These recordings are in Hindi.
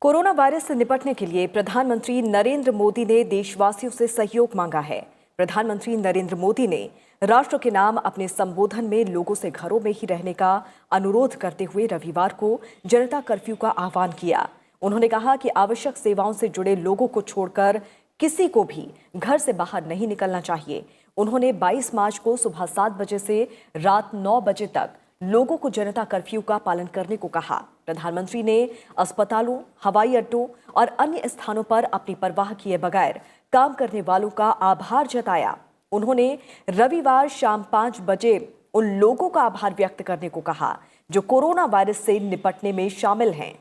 कोरोना वायरस से निपटने के लिए प्रधानमंत्री नरेंद्र मोदी ने देशवासियों से सहयोग मांगा है। प्रधानमंत्री नरेंद्र मोदी ने राष्ट्र के नाम अपने संबोधन में लोगों से घरों में ही रहने का अनुरोध करते हुए रविवार को जनता कर्फ्यू का आह्वान किया। उन्होंने कहा कि आवश्यक सेवाओं से जुड़े लोगों को छोड़कर किसी को भी घर से बाहर नहीं निकलना चाहिए। उन्होंने 22 मार्च को सुबह 7 बजे से रात 9 बजे तक लोगों को जनता कर्फ्यू का पालन करने को कहा। प्रधानमंत्री ने अस्पतालों, हवाई अड्डों और अन्य स्थानों पर अपनी परवाह किए बगैर काम करने वालों का आभार जताया। उन्होंने रविवार शाम 5 बजे उन लोगों का आभार व्यक्त करने को कहा जो कोरोना वायरस से निपटने में शामिल हैं।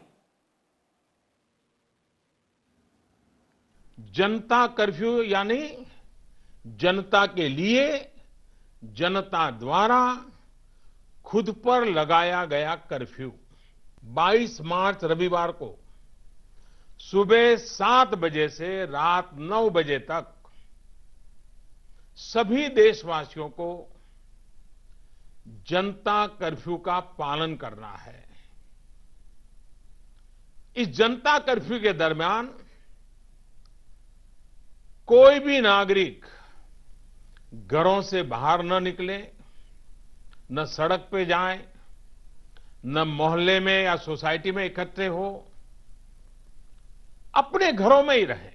जनता कर्फ्यू यानी जनता के लिए, जनता द्वारा खुद पर लगाया गया कर्फ्यू 22 मार्च रविवार को सुबह 7 बजे से रात 9 बजे तक सभी देशवासियों को जनता कर्फ्यू का पालन करना है। इस जनता कर्फ्यू के दरमियान कोई भी नागरिक घरों से बाहर न निकले, न सड़क पे जाए, न मोहल्ले में या सोसाइटी में इकट्ठे हो, अपने घरों में ही रहे।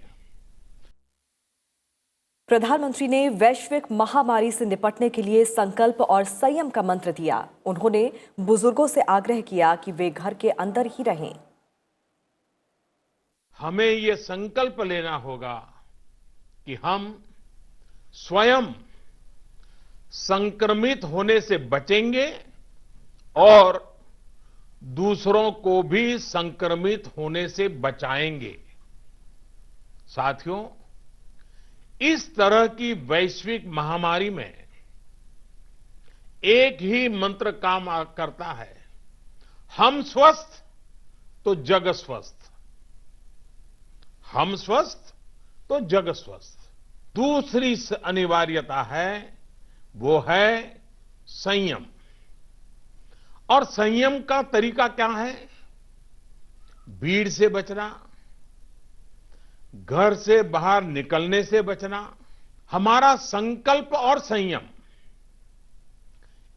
प्रधानमंत्री ने वैश्विक महामारी से निपटने के लिए संकल्प और संयम का मंत्र दिया। उन्होंने बुजुर्गों से आग्रह किया कि वे घर के अंदर ही रहें। हमें ये संकल्प लेना होगा कि हम स्वयं संक्रमित होने से बचेंगे और दूसरों को भी संक्रमित होने से बचाएंगे। साथियों, इस तरह की वैश्विक महामारी में एक ही मंत्र काम करता है, हम स्वस्थ तो जग स्वस्थ, हम स्वस्थ तो जग स्वस्थ। दूसरी अनिवार्यता है, वो है संयम। और संयम का तरीका क्या है? भीड़ से बचना, घर से बाहर निकलने से बचना। हमारा संकल्प और संयम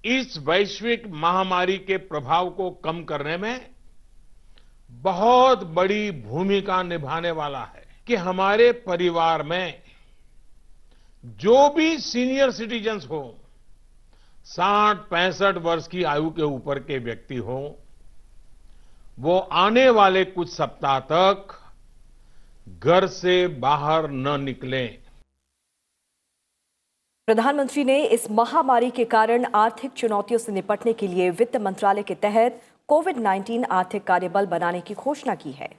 इस वैश्विक महामारी के प्रभाव को कम करने में बहुत बड़ी भूमिका निभाने वाला है कि हमारे परिवार में जो भी सीनियर सिटीजन्स हो, 60-65 वर्ष की आयु के ऊपर के व्यक्ति हो, वो आने वाले कुछ सप्ताह तक घर से बाहर न निकलें। प्रधानमंत्री ने इस महामारी के कारण आर्थिक चुनौतियों से निपटने के लिए वित्त मंत्रालय के तहत कोविड-19 आर्थिक कार्यबल बनाने की घोषणा की है।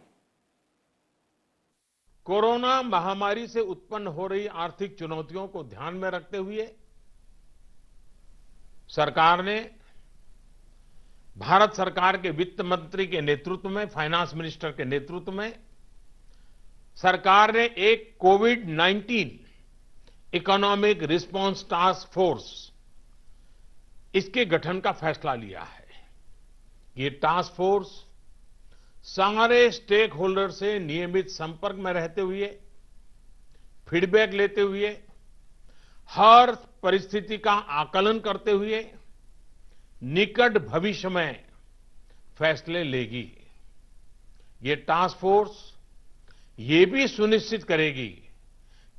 कोरोना महामारी से उत्पन्न हो रही आर्थिक चुनौतियों को ध्यान में रखते हुए सरकार ने, भारत सरकार के वित्त मंत्री के नेतृत्व में, फाइनेंस मिनिस्टर के नेतृत्व में सरकार ने एक कोविड-19 इकोनॉमिक रिस्पांस टास्क फोर्स, इसके गठन का फैसला लिया है। ये टास्क फोर्स सारे स्टेक होल्डर से नियमित संपर्क में रहते हुए, फीडबैक लेते हुए, हर परिस्थिति का आकलन करते हुए निकट भविष्य में फैसले लेगी। ये टास्क फोर्स ये भी सुनिश्चित करेगी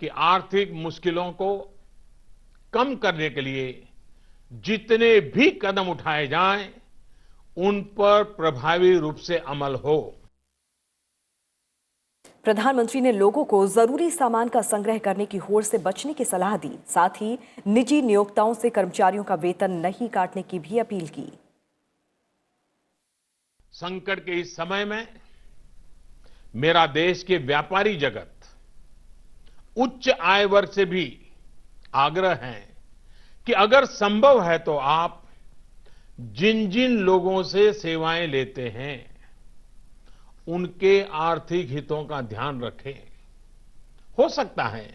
कि आर्थिक मुश्किलों को कम करने के लिए जितने भी कदम उठाए जाएं, उन पर प्रभावी रूप से अमल हो। प्रधानमंत्री ने लोगों को जरूरी सामान का संग्रह करने की होड़ से बचने की सलाह दी। साथ ही निजी नियोक्ताओं से कर्मचारियों का वेतन नहीं काटने की भी अपील की। संकट के इस समय में मेरा देश के व्यापारी जगत, उच्च आय वर्ग से भी आग्रह है कि अगर संभव है तो आप जिन जिन लोगों से सेवाएं लेते हैं, उनके आर्थिक हितों का ध्यान रखें। हो सकता है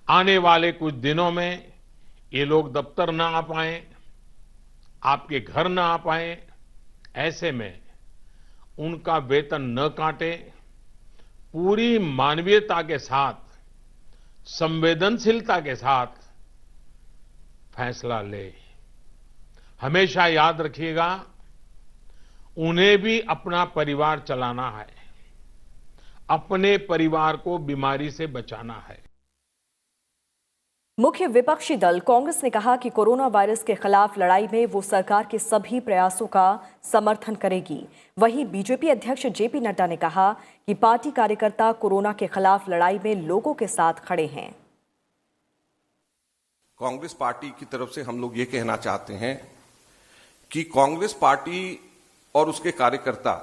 आने वाले कुछ दिनों में ये लोग दफ्तर ना आ पाएं, आपके घर ना आ पाएं। ऐसे में उनका वेतन न काटें, पूरी मानवीयता के साथ, संवेदनशीलता के साथ फैसला ले। हमेशा याद रखिएगा, उन्हें भी अपना परिवार चलाना है, अपने परिवार को बीमारी से बचाना है। मुख्य विपक्षी दल कांग्रेस ने कहा कि कोरोना वायरस के खिलाफ लड़ाई में वो सरकार के सभी प्रयासों का समर्थन करेगी। वहीं बीजेपी अध्यक्ष जेपी नड्डा ने कहा कि पार्टी कार्यकर्ता कोरोना के खिलाफ लड़ाई में लोगों के साथ खड़े हैं। कांग्रेस पार्टी की तरफ से हम लोग ये कहना चाहते हैं कि कांग्रेस पार्टी और उसके कार्यकर्ता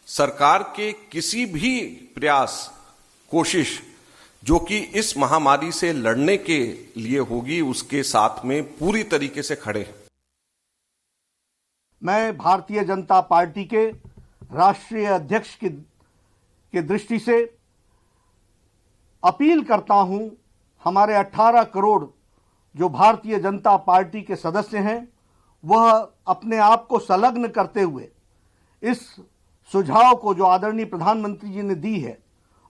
सरकार के किसी भी प्रयास, कोशिश जो कि इस महामारी से लड़ने के लिए होगी, उसके साथ में पूरी तरीके से खड़े हैं। मैं भारतीय जनता पार्टी के राष्ट्रीय अध्यक्ष की दृष्टि से अपील करता हूं, हमारे 18 करोड़ जो भारतीय जनता पार्टी के सदस्य हैं, वह अपने आप को संलग्न करते हुए इस सुझाव को जो आदरणीय प्रधानमंत्री जी ने दी है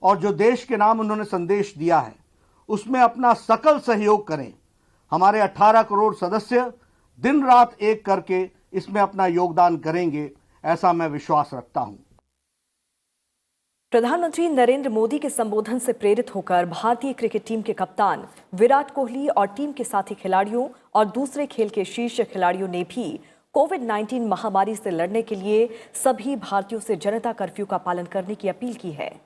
और जो देश के नाम उन्होंने संदेश दिया है, उसमें अपना सकल सहयोग करें। हमारे 18 करोड़ सदस्य दिन रात एक करके इसमें अपना योगदान करेंगे, ऐसा मैं विश्वास रखता हूं। प्रधानमंत्री नरेंद्र मोदी के संबोधन से प्रेरित होकर भारतीय क्रिकेट टीम के कप्तान विराट कोहली और टीम के साथी खिलाड़ियों और दूसरे खेल के शीर्ष खिलाड़ियों ने भी कोविड-19 महामारी से लड़ने के लिए सभी भारतीयों से जनता कर्फ्यू का पालन करने की अपील की है।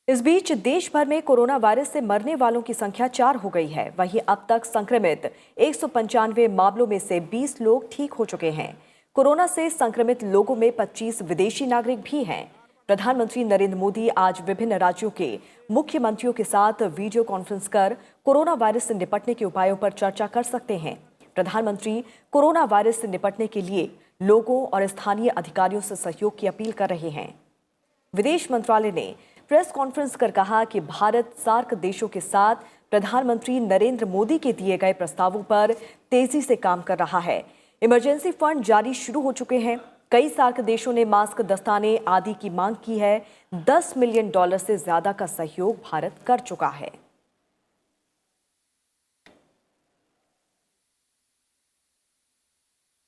इस बीच देश भर में कोरोना वायरस से मरने वालों की संख्या 4 हो गई है। वहीं अब तक संक्रमित 195 मामलों में से 20 लोग ठीक हो चुके हैं। कोरोना से संक्रमित लोगों में 25 विदेशी नागरिक भी हैं। प्रधानमंत्री नरेंद्र मोदी आज विभिन्न राज्यों के मुख्यमंत्रियों के साथ वीडियो कॉन्फ्रेंस कर कोरोना वायरस से निपटने के उपायों पर चर्चा कर सकते हैं। प्रधानमंत्री कोरोना वायरस से निपटने के लिए लोगों और स्थानीय अधिकारियों से सहयोग की अपील कर रहे हैं। विदेश मंत्रालय ने प्रेस कॉन्फ्रेंस कर कहा कि भारत सार्क देशों के साथ प्रधानमंत्री नरेंद्र मोदी के दिए गए प्रस्तावों पर तेजी से काम कर रहा है। इमरजेंसी फंड जारी शुरू हो चुके हैं। कई सार्क देशों ने मास्क, दस्ताने आदि की मांग की है। $10 मिलियन से ज्यादा का सहयोग भारत कर चुका है।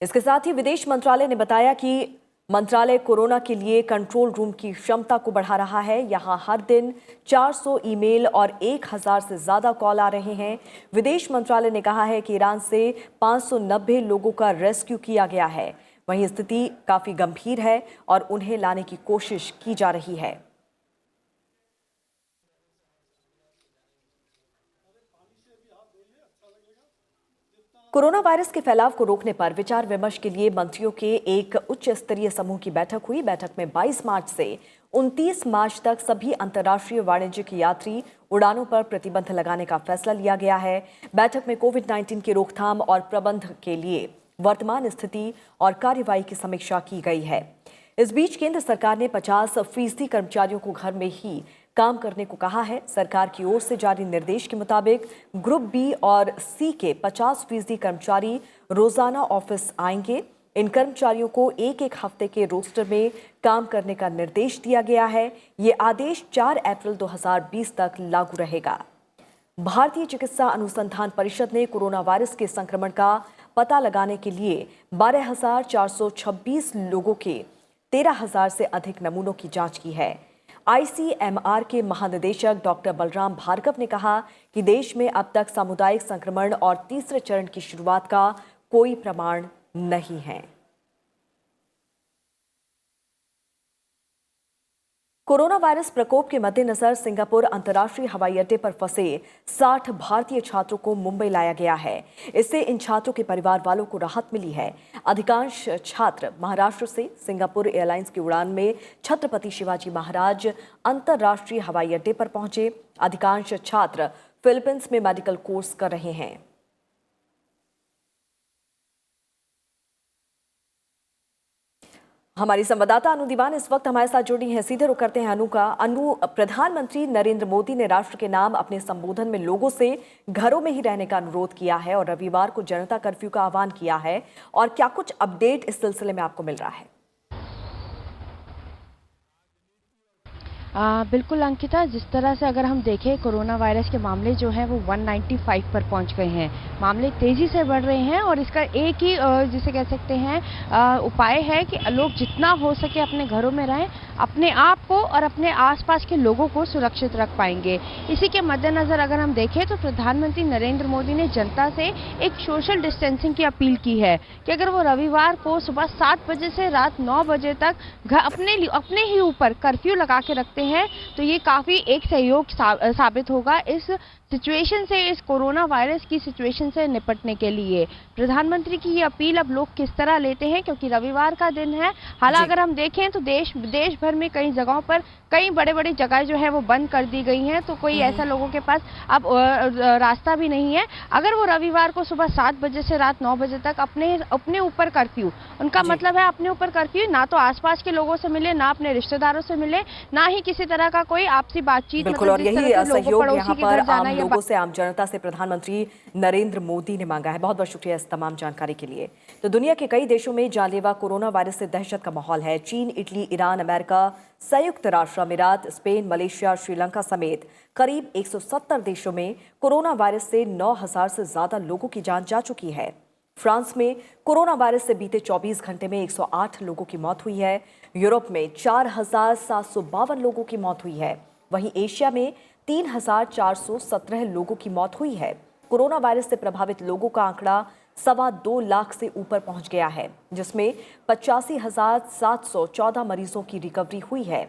इसके साथ ही विदेश मंत्रालय ने बताया कि मंत्रालय कोरोना के लिए कंट्रोल रूम की क्षमता को बढ़ा रहा है। यहां हर दिन 400 ईमेल और 1000 से ज्यादा कॉल आ रहे हैं। विदेश मंत्रालय ने कहा है कि ईरान से 590 लोगों का रेस्क्यू किया गया है। वहीं स्थिति काफी गंभीर है और उन्हें लाने की कोशिश की जा रही है। कोरोना वायरस के फैलाव को रोकने पर विचार विमर्श के लिए मंत्रियों के एक उच्च स्तरीय समूह की बैठक हुई। बैठक में 22 मार्च से 29 मार्च तक सभी अंतर्राष्ट्रीय वाणिज्यिक यात्री उड़ानों पर प्रतिबंध लगाने का फैसला लिया गया है। बैठक में कोविड-19 की रोकथाम और प्रबंधन के लिए वर्तमान स्थिति और कार्रवाई की समीक्षा की गई है। इस बीच केंद्र सरकार ने 50% कर्मचारियों को घर में ही काम करने को कहा है। सरकार की ओर से जारी निर्देश के मुताबिक ग्रुप बी और सी के 50% कर्मचारी रोजाना ऑफिस आएंगे। इन कर्मचारियों को एक हफ्ते के रोस्टर में काम करने का निर्देश दिया गया है। ये आदेश 4 अप्रैल 2020 तक लागू रहेगा। भारतीय चिकित्सा अनुसंधान परिषद ने कोरोना वायरस के संक्रमण का पता लगाने के लिए 12,426 लोगों के 13,000 से अधिक नमूनों की जांच की है। आईसीएमआर के महानिदेशक डॉक्टर बलराम भार्गव ने कहा कि देश में अब तक सामुदायिक संक्रमण और तीसरे चरण की शुरुआत का कोई प्रमाण नहीं है। कोरोना वायरस प्रकोप के मद्देनजर सिंगापुर अंतर्राष्ट्रीय हवाई अड्डे पर फंसे 60 भारतीय छात्रों को मुंबई लाया गया है। इससे इन छात्रों के परिवार वालों को राहत मिली है। अधिकांश छात्र महाराष्ट्र से सिंगापुर एयरलाइंस की उड़ान में छत्रपति शिवाजी महाराज अंतर्राष्ट्रीय हवाई अड्डे पर पहुंचे। अधिकांश छात्र फिलीपींस में मेडिकल कोर्स कर रहे हैं। हमारी संवाददाता अनु दीवान इस वक्त हमारे साथ जुड़ी हैं। सीधे रुख करते हैं अनु का। अनु, प्रधानमंत्री नरेंद्र मोदी ने राष्ट्र के नाम अपने संबोधन में लोगों से घरों में ही रहने का अनुरोध किया है और रविवार को जनता कर्फ्यू का आह्वान किया है। और क्या कुछ अपडेट इस सिलसिले में आपको मिल रहा है? बिल्कुल अंकिता, जिस तरह से अगर हम देखें कोरोना वायरस के मामले जो हैं वो 195 पर पहुंच गए हैं। मामले तेज़ी से बढ़ रहे हैं और इसका एक ही जिसे कह सकते हैं उपाय है कि लोग जितना हो सके अपने घरों में रहें, अपने आप को और अपने आसपास के लोगों को सुरक्षित रख पाएंगे। इसी के मद्देनज़र अगर हम देखें तो प्रधानमंत्री नरेंद्र मोदी ने जनता से एक सोशल डिस्टेंसिंग की अपील की है कि अगर वो रविवार को सुबह 7 बजे से रात 9 बजे तक अपने ही ऊपर कर्फ्यू लगा के रखते हैं तो ये काफ़ी एक सहयोग साबित होगा इस सिचुएशन से, इस कोरोना वायरस की सिचुएशन से निपटने के लिए। प्रधानमंत्री की ये अपील अब लोग किस तरह लेते हैं, क्योंकि रविवार का दिन है। हालांकि अगर हम देखें तो देश भर में कई जगहों पर कई बड़े जगह जो है वो बंद कर दी गई हैं, तो कोई ऐसा लोगों के पास अब रास्ता भी नहीं है। अगर वो रविवार को सुबह 7 बजे से रात 9 बजे तक अपने ऊपर कर्फ्यू, उनका मतलब है अपने ऊपर कर्फ्यू, ना तो आसपास के लोगों से मिले, ना अपने रिश्तेदारों से मिले, ना ही किसी तरह का कोई आपसी बातचीत। बिल्कुल, और यही सहयोग यहाँ पर आम लोगों से, आम जनता से प्रधानमंत्री नरेंद्र मोदी ने मांगा है। बहुत बहुत शुक्रिया इस तमाम जानकारी के लिए। तो दुनिया के कई देशों में जानलेवा कोरोना वायरस से दहशत का माहौल है। चीन, इटली, ईरान, अमेरिका, संयुक्त राष्ट्र अमीरात, स्पेन, मलेशिया, श्रीलंका समेत करीब 170 देशों में कोरोना वायरस से 9000 से ज्यादा लोगों की जान जा चुकी है। फ्रांस में कोरोना वायरस से बीते 24 घंटे में 108 लोगों की मौत हुई है। यूरोप में 4752 लोगों की मौत हुई है। वहीं एशिया में 3417 लोगों की मौत हुई है। कोरोना वायरस से प्रभावित लोगों का आंकड़ा 2.25 लाख से ऊपर पहुंच गया है, जिसमें 85,714 मरीजों की रिकवरी हुई है।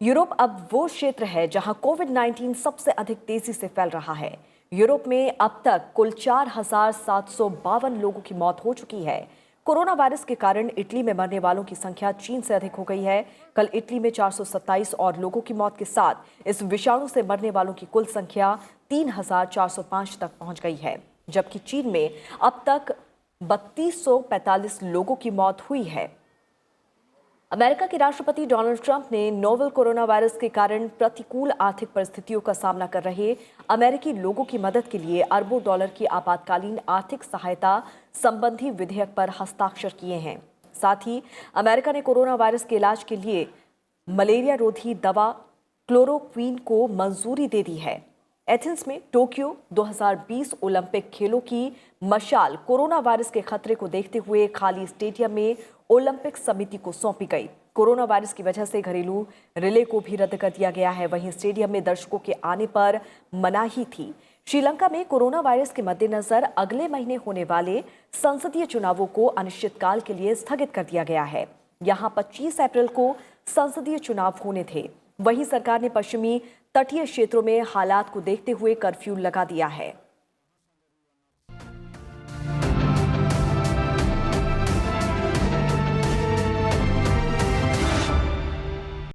यूरोप अब वो क्षेत्र है जहां कोविड-19 सबसे अधिक तेजी से फैल रहा है। यूरोप में अब तक कुल 4752 लोगों की मौत हो चुकी है। कोरोना वायरस के कारण इटली में मरने वालों की संख्या चीन से अधिक हो गई है। कल इटली में 427 और लोगों की मौत के साथ इस विषाणु से मरने वालों की कुल संख्या 3405 तक पहुंच गई है, जबकि चीन में अब तक 3245 लोगों की मौत हुई है। अमेरिका के राष्ट्रपति डोनाल्ड ट्रंप ने नोवेल कोरोना वायरस के कारण प्रतिकूल आर्थिक परिस्थितियों का सामना कर रहे अमेरिकी लोगों की मदद के लिए अरबों डॉलर की आपातकालीन आर्थिक सहायता संबंधी विधेयक पर हस्ताक्षर किए हैं। साथ ही अमेरिका ने कोरोना वायरस के इलाज के लिए मलेरिया रोधी दवा क्लोरोक्वीन को मंजूरी दे दी है। एथेंस में टोक्यो 2020 ओलंपिक खेलों की मशाल कोरोना वायरस के खतरे को देखते हुए खाली स्टेडियम में ओलंपिक समिति को सौंपी गई। कोरोना वायरस की वजह से घरेलू रिले को भी रद्द कर दिया गया है। वहीं स्टेडियम में दर्शकों के आने पर मनाही थी। श्रीलंका में कोरोना वायरस के मद्देनजर अगले महीने होने वाले संसदीय चुनावों को अनिश्चितकाल के लिए स्थगित कर दिया गया है। यहां 25 अप्रैल को संसदीय चुनाव होने थे। वहीं सरकार ने पश्चिमी तटीय क्षेत्रों में हालात को देखते हुए कर्फ्यू लगा दिया है।